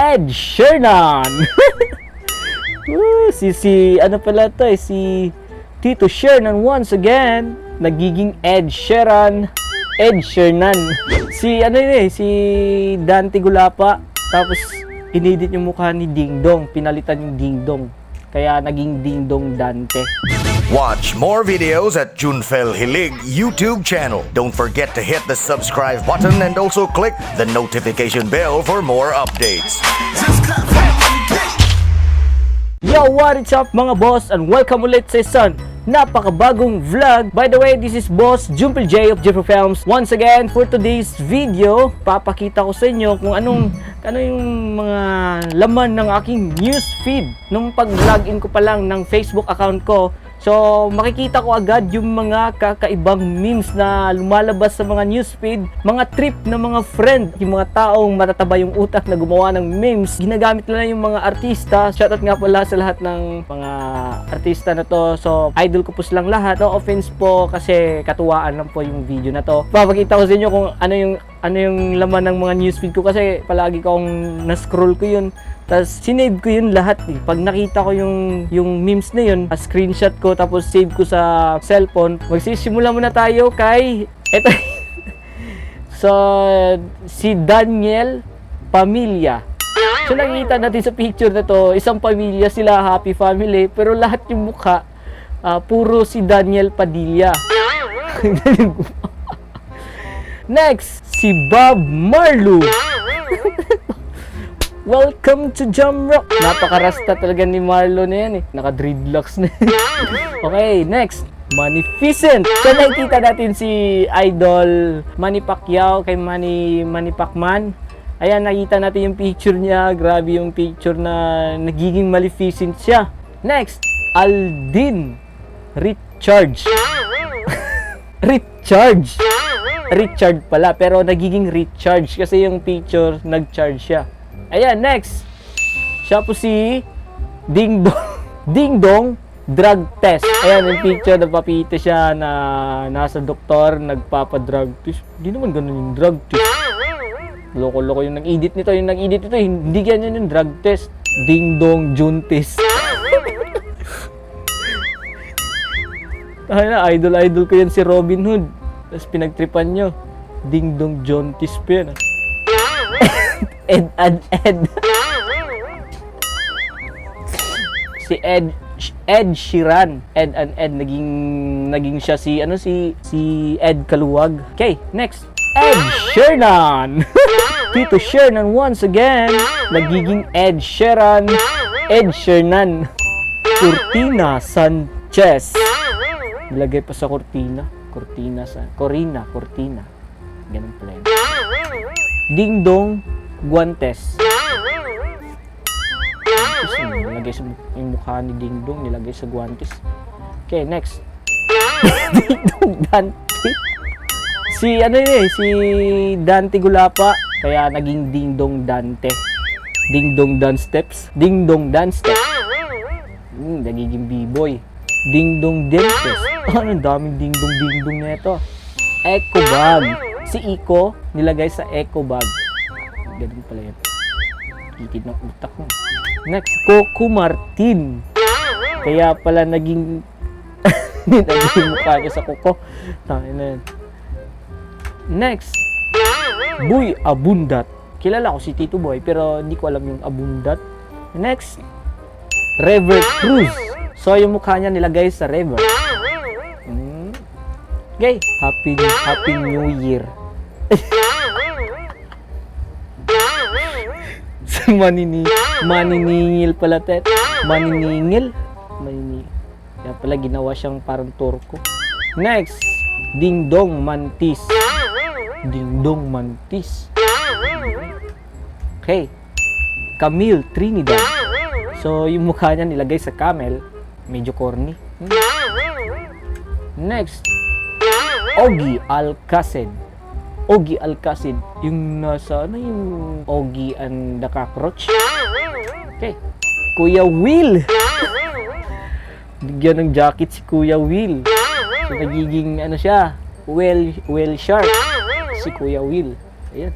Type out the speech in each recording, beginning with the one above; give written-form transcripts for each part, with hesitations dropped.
Ed Sheeran. Ano pala to si Tito Sheeran once again. Nagiging Ed Sheeran. Ed Sheeran. Si Dante Gulapa. Tapos inedit yung mukha ni Ding Dong. Pinalitan yung Ding Dong. Kaya naging Ding Dong Dante. Watch more videos at Junfel Hilig YouTube channel. Don't forget to hit the subscribe button and also click the notification bell for more updates. Yo, what is up mga boss, and welcome ulit sa isang napakabagong vlog. By the way, this is Boss Junfel J of Junfel Films. Once again, for today's video, papakita ko sa inyo kung ano yung mga laman ng aking news feed nung pag-login ko pa lang ng Facebook account ko. So, makikita ko agad yung mga kakaibang memes na lumalabas sa mga newsfeed, mga trip na mga friend, yung mga taong matataba yung utak na gumawa ng memes. Ginagamit nila yung mga artista. Shoutout nga pala sa lahat ng mga artista na to. So, idol ko po silang lahat. No offense po kasi katuwaan lang po yung video na to. Papakita ko sa inyo kung ano yung laman ng mga newsfeed ko kasi palagi kong na-scroll ko yun. Tapos sinave ko yun lahat eh. Pag nakita ko yung memes na yun, screenshot ko tapos save ko sa cellphone. Magsisimula muna tayo kay eto. So si Daniel Pamilya. So nakita natin sa picture na to, isang pamilya sila, happy family, pero lahat yung mukha puro si Daniel Padilla. Next, si Bob Marley. Welcome to Jamrock. Napakarasta talaga ni Marlo na yan eh. Naka-dreadlocks na. Okay, next. Magnificent. So nakikita natin si Idol Manny Pacquiao kay Manny Pacman. Ayan, nakita natin yung picture niya. Grabe yung picture na nagiging maleficent siya. Next, Aldin Richards. Richard pala, pero nagiging recharge kasi yung picture nag-charge siya. Ayan, next. Siya po si Ding Dong drug test. Ayan, yung picture, napapita siya na nasa doktor, nagpapadrug test. Hindi naman ganun yung drug test. Loko-loko yung nag-edit nito. Hindi ganyan yung drug test. Ding Dong Juntis. Idol ko yan si Robin Hood. Tapos pinagtripan nyo. Ding Dong Juntis pa yan. Ed. Si Ed Sheeran. Ed naging siya si Ed Kaluwag. Okay, next. Ed Sheeran. Tito Sheeran once again. Nagiging Ed Sheeran. Ed Sheeran. Cortina Sanchez. Nilagay pa sa Cortina. Corina. Ganun pala yun. Ding Dong Guantes. Nilagay sa yung mukha ni Ding Dong, nilagay sa guantes. Okay, next. Ding Dong Dante. Si Dante Gulapa, kaya naging Ding Dong Dante. Ding Dong Dance Steps. Ding Dong Dance Steps. Nagiging B-boy. Ding Dong Dentist. Ang daming Ding Dong na ito. Eco Bag. Si Iko, nilagay sa Eco Bag. Ganun pala yun. Kitid ng utak mo. Next, Coco Martin. Kaya pala naging mukha niya sa Coco. Tangin na yun. Next, Boy Abundat. Kilala ko si Tito Boy, pero hindi ko alam yung Abundat. Next, River Cruz. So, yung mukha niya nilagay sa river. Okay, Happy New Year. Maniningil pala, Tet. Maniningil. Kaya pala ginawa siyang parang turko. Next, Ding Dong Mantis. Okay, Camille Trinidad. So, yung mukha niya nilagay sa camel. Medyo corny. Next, Ogie Alcacid. Yung nasa, yung Ogie and the Cockroach. Okay. Kuya Will. Bigyan ng jacket si Kuya Will. So, nagiging, siya, whale shark. Si Kuya Will. Ayan.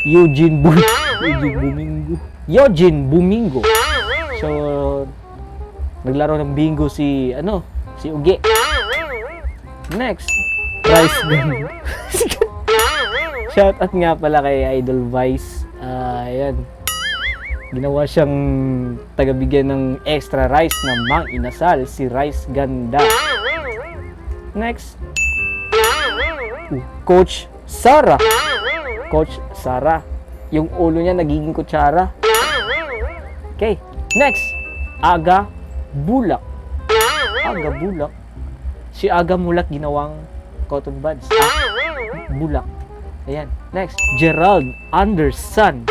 Eugene Bull. Eugene Bumingo. So, naglaro ng bingo si Uge. Next, Rice Gun. Shoutout nga pala kay Idol Vice. Ayan. Ginawa siyang tagabigyan ng extra rice na Mang Inasal, si Rice Ganda. Next, Coach Sara. Coach Sara. Yung ulo niya nagiging kutsara. Okay. Next, Aga Bulak. Aga Bulak. Si Aga Mulak ginawang cotton buds. Bulak. Ayan. Next, Gerald Anderson.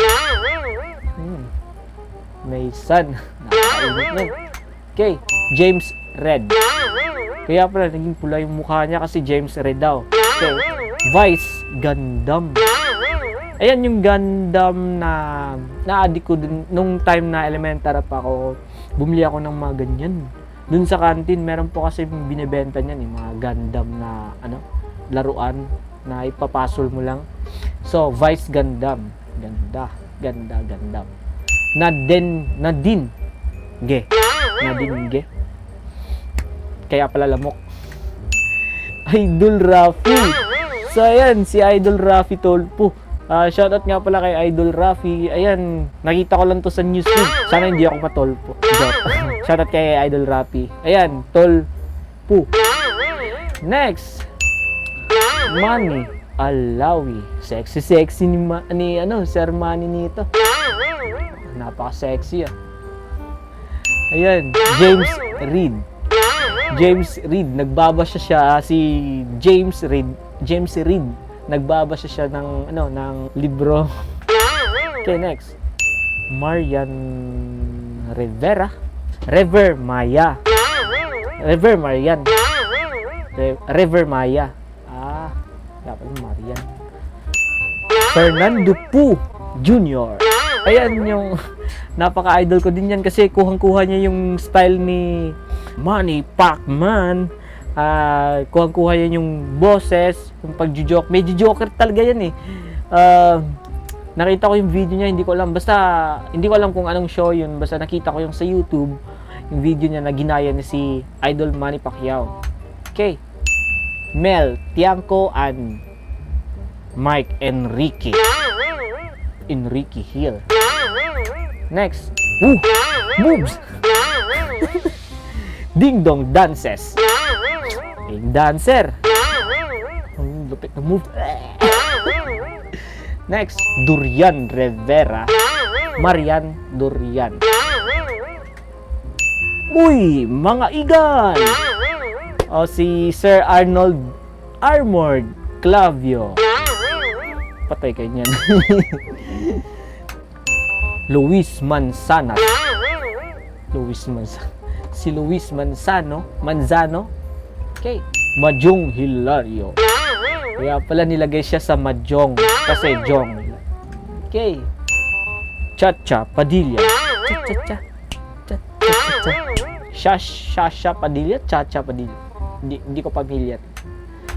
May son. Nakakainit nun. Okay. James Red. Kaya pala naging pula yung mukha niya kasi James Red daw. Okay. Vice Gundam. Ayan yung Gundam na na-addict ko dun, nung time na elementary pa ako. Bumili ako ng mga ganyan. Dun sa canteen, meron po kasi binibenta niyan, mga Gundam na laruan na ipapasol mo lang. So, Vice Gundam. Gundam. Nadine Ge. Kaya pala lamok. Idol Rafi. So, ayan, si Idol Rafi Tolpo. Shoutout nga pala kay Idol Rafi. Ayan, nakita ko lang to sa newsfeed. Sana hindi ako matolpo. Shoutout kay Idol Rafi. Ayan, Tolpo. Next, Manny Alawi. Sexy ni Sir Manny nito. Napaka-sexy Ayan, James Reid. Nagbaba siya si James Reid. Nagbaba siya ng libro. Okay, next. Marian Rivera. Rever Maya. Dapat Marian. Fernando Pu Jr. Ayan yung napaka-idol ko din yan kasi kuhang-kuha niya yung style ni Manny Pacman. Kuhang-kuha yan yung boses, yung pag-joke. Medyo joker talaga yan nakita ko yung video niya, hindi ko alam kung anong show yun, basta nakita ko yung sa YouTube, yung video niya na ginaya ni si Idol Manny Pacquiao. Okay. Mel Tiangco and Mike Enrique Hill. Next, moves. Ding Dong Dances. Dancer. Ang lupit na move. Next, Durian Rivera. Marian Durian. Uy, mga igan. Si Sir Arnold Armored Clavio. Patay kayo niyan. Luis Manzano. Si Luis Manzano. Okay. Majong Hilario. Kaya pala nilagay siya sa Majong kasi Jong. Okay. Chacha Padilla. Shasha Padilla. Chacha Padilla. Hindi ko pamilyar.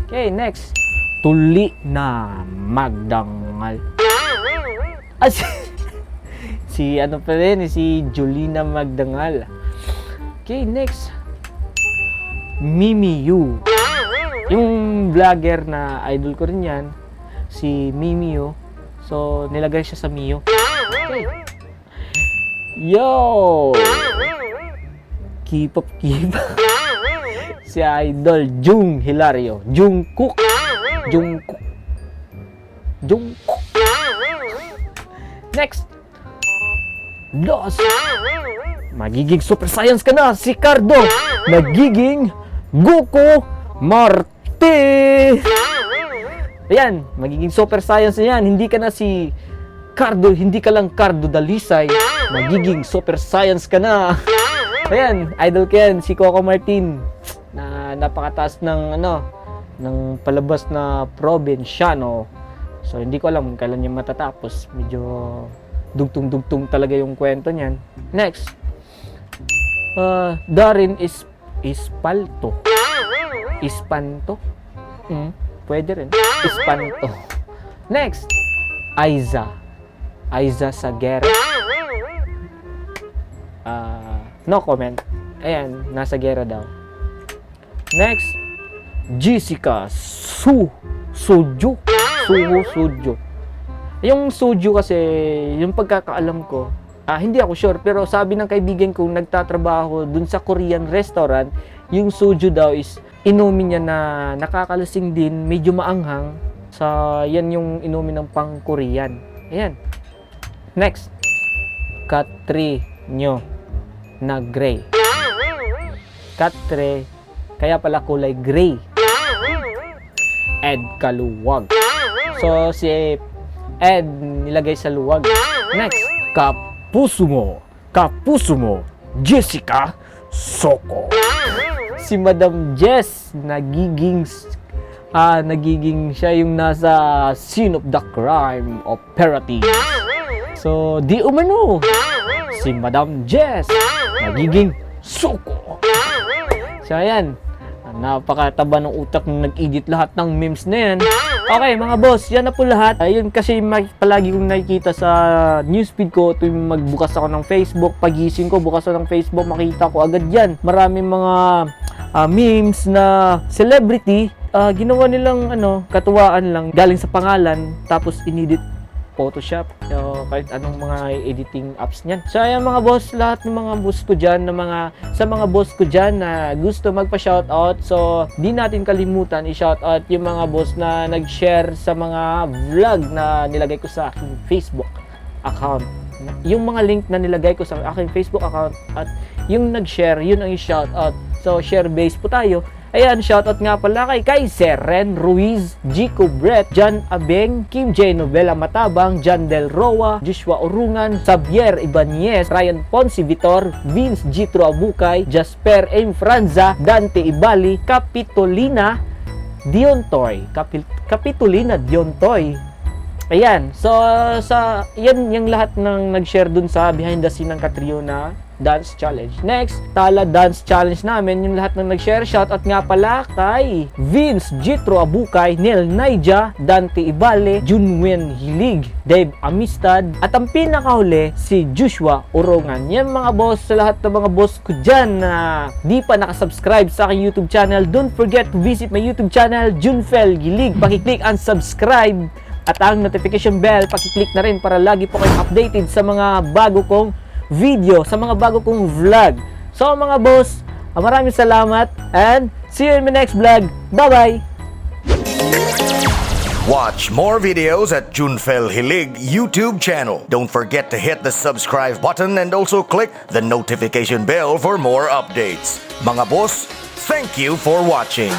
Okay, next. Tuli na Magdangal. Si Jolina Magdangal. Okay, next. Mimi Yu. Yung vlogger na idol ko rin yan, si Mimi Yu. So, nilagay siya sa Mio. Okay. Yo! Keep up. Si Idol Jung Hilario. Jungkook. Next. Dos. Magiging super science ka na, si Cardo. Magiging Goku Marte. Ayan, magiging super science na yan. Hindi ka na si Cardo, hindi ka lang Cardo Dalisay. Magiging super science ka na. Ayan, idol ko yan, si Coco Martin. Na napakataas ng ng palabas na probinsyano. So hindi ko alam kailan niya matatapos. Medyo dugtong-dugtong talaga yung kwento niyan. Next. Darin Ispanto. Pwede rin. Ispanto. Next. Aiza Aiza Sagera. No comment. Ayan, nasa gera daw. Next, Jessica Suju. Yung Suju kasi, yung pagkakaalam ko, hindi ako sure, pero sabi ng kaibigan ko nagtatrabaho dun sa Korean restaurant, yung Suju daw is inumin niya na nakakalasing din, medyo maanghang. Yan yung inumin ng pang-Korean. Ayan. Next, Katrinyo na gray. Katre, kaya pala kulay gray. Ed Kaluwag. So, si Ed nilagay sa luwag. Next, Kapuso mo, Jessica Soko. Si Madam Jess, nagiging siya yung nasa scene of the crime operative. So, di umano, si Madam Jess, nagiging Soko. So, ayan. Napakataba ng utak nung nag-edit lahat ng memes na yan. Okay, mga boss, yan na po lahat. Ayun kasi palagi kong nakikita sa newsfeed ko tuwing magbukas ako ng Facebook. Pagising ko, bukas ako ng Facebook, makita ko agad yan. Maraming mga memes na celebrity, ginawa nilang katuwaan lang galing sa pangalan, tapos inedit Photoshop, so, kahit anong mga editing apps niyan. So ayan mga boss, lahat ng mga boss ko dyan, sa mga boss ko dyan na gusto magpa-shoutout, so di natin kalimutan i-shoutout yung mga boss na nag-share sa mga vlog na nilagay ko sa aking Facebook account. Yung mga link na nilagay ko sa aking Facebook account at yung nag-share, yun ang i-shoutout. So share base po tayo. Ayan, shoutout nga pala kay Seren Ruiz, Jico Brett, John Abeng, Kim J. Novela Matabang, John Del Roa, Joshua Urungan, Xavier Ibanez, Ryan Ponce Vitor, Vince Gitro Abukay, Jasper M. Franza, Dante Ibali, Capitolina Diontoy. Ayan, so yan yung lahat ng nag-share dun sa behind the scene ng Catriona Dance Challenge. Next, Tala Dance Challenge namin, yung lahat ng nag-share. Shoutout nga pala kay Vince Gitro Abukay, Neil Naija, Dante Ibale, Junwen Hilig, Dave Amistad, at ang pinakahuli, si Joshua Urongan. Yan mga boss, sa lahat ng mga boss ko dyan na di pa nakasubscribe sa aking YouTube channel, don't forget to visit my YouTube channel, Junfel Hilig. Pakiclick and subscribe at ang notification bell, pakiclick na rin para lagi po kayong updated sa mga bago kong video, sa mga bago kong vlog. So mga boss, maraming salamat and see you in my next vlog. Bye-bye! Watch more videos at Junfel Hilig YouTube channel. Don't forget to hit the subscribe button and also click the notification bell for more updates. Mga boss, thank you for watching.